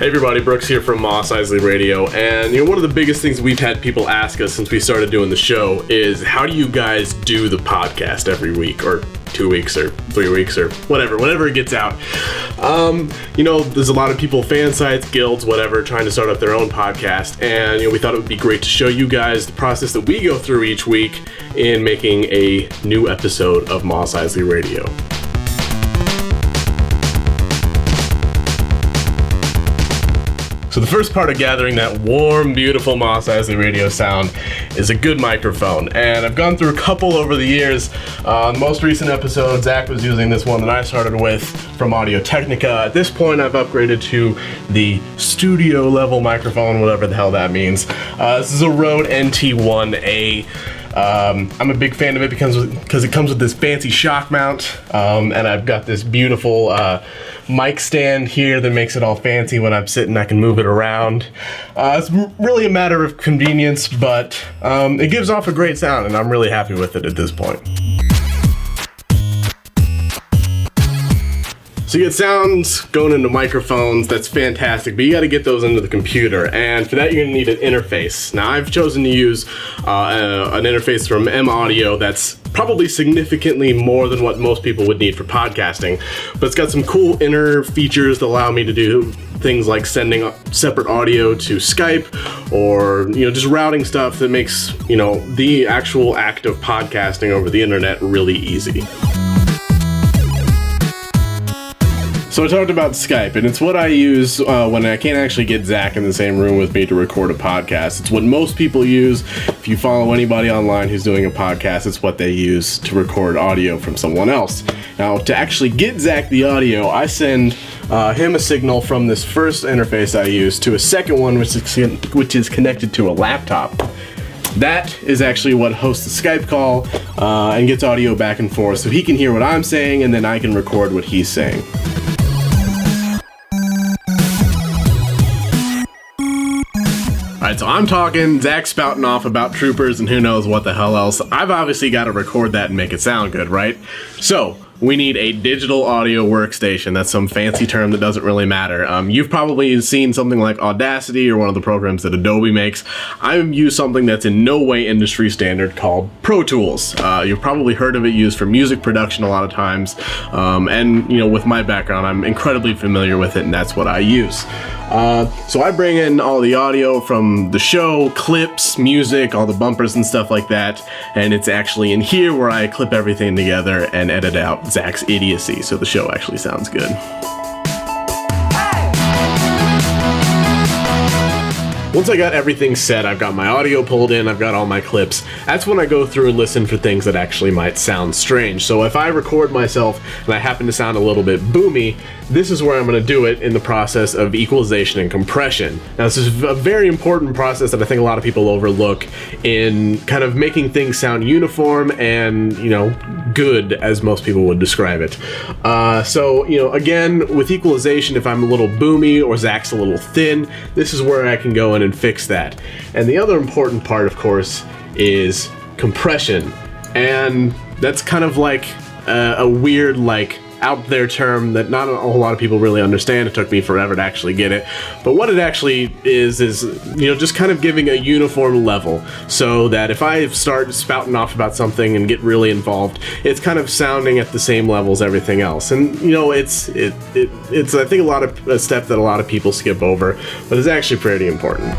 Hey everybody, Brooks here from Mos Eisley Radio, and one of the biggest things we've had people ask us since we started doing the show is, how do you guys do the podcast every week, or 2 weeks, or 3 weeks, or whenever it gets out? There's a lot of people, fan sites, guilds, whatever, trying to start up their own podcast, and we thought it would be great to show you guys the process that we go through each week in making a new episode of Mos Eisley Radio. So the first part of gathering that warm, beautiful Mos Eisley Radio sound is a good microphone. And I've gone through a couple over the years. The most recent episode, Zach was using this one that I started with from Audio-Technica. At this point, I've upgraded to the studio level microphone, whatever the hell that means. This is a Rode NT1A. I'm a big fan of it because it comes with this fancy shock mount, and I've got this beautiful mic stand here that makes it all fancy. When I'm sitting, I can move it around. It's really a matter of convenience, but it gives off a great sound, and I'm really happy with it at this point. So you get sounds going into microphones, that's fantastic, but you got to get those into the computer, and for that you're going to need an interface. Now I've chosen to use an interface from M-Audio that's probably significantly more than what most people would need for podcasting, but it's got some cool inner features that allow me to do things like sending separate audio to Skype, or just routing stuff that makes the actual act of podcasting over the internet really easy. So I talked about Skype, and it's what I use when I can't actually get Zach in the same room with me to record a podcast. It's what most people use. If you follow anybody online who's doing a podcast, it's what they use to record audio from someone else. Now, to actually get Zach the audio, I send him a signal from this first interface I use to a second one, which is connected to a laptop. That is actually what hosts the Skype call and gets audio back and forth, so he can hear what I'm saying, and then I can record what he's saying. Alright, so I'm talking, Zach's spouting off about troopers and who knows what the hell else. I've obviously got to record that and make it sound good, right? So, we need a digital audio workstation. That's some fancy term that doesn't really matter. You've probably seen something like Audacity or one of the programs that Adobe makes. I've used something that's in no way industry standard called Pro Tools. You've probably heard of it used for music production a lot of times. And with my background, I'm incredibly familiar with it, and that's what I use. So I bring in all the audio from the show, clips, music, all the bumpers and stuff like that, and it's actually in here where I clip everything together and edit out Zach's idiocy, so the show actually sounds good. Once I got everything set, I've got my audio pulled in, I've got all my clips, that's when I go through and listen for things that actually might sound strange. So if I record myself and I happen to sound a little bit boomy, this is where I'm going to do it in the process of equalization and compression. Now this is a very important process that I think a lot of people overlook in kind of making things sound uniform and, good, as most people would describe it. Again, with equalization, if I'm a little boomy or Zach's a little thin, this is where I can go in and fix that. And the other important part, of course, is compression. And that's kind of like a weird, out there term that not a whole lot of people really understand. It took me forever to actually get it. But what it actually is just kind of giving a uniform level, so that if I start spouting off about something and get really involved, it's kind of sounding at the same level as everything else. And it's I think a step that a lot of people skip over, but it's actually pretty important.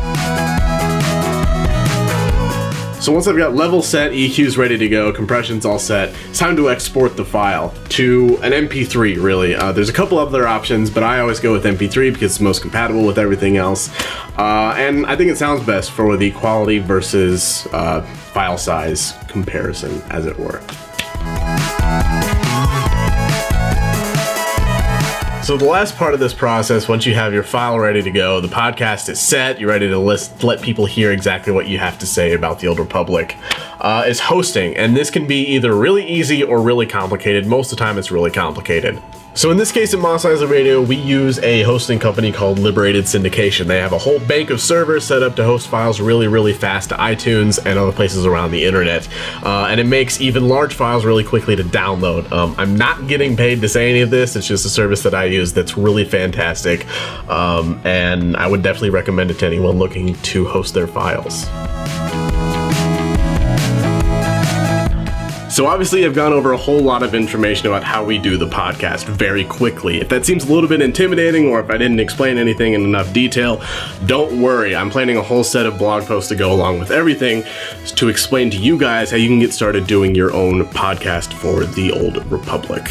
So once I've got level set, EQ's ready to go, compression's all set, it's time to export the file to an MP3, really. There's a couple other options, but I always go with MP3 because it's most compatible with everything else. And I think it sounds best for the quality versus file size comparison, as it were. So the last part of this process, once you have your file ready to go, the podcast is set, you're ready to let people hear exactly what you have to say about the Old Republic, is hosting. And this can be either really easy or really complicated. Most of the time it's really complicated. So in this case at Mos Eisley Radio, we use a hosting company called Liberated Syndication. They have a whole bank of servers set up to host files really, really fast to iTunes and other places around the internet. And it makes even large files really quickly to download. I'm not getting paid to say any of this. It's just a service that I use that's really fantastic. And I would definitely recommend it to anyone looking to host their files. So obviously I've gone over a whole lot of information about how we do the podcast very quickly. If that seems a little bit intimidating or if I didn't explain anything in enough detail, don't worry. I'm planning a whole set of blog posts to go along with everything to explain to you guys how you can get started doing your own podcast for the Old Republic.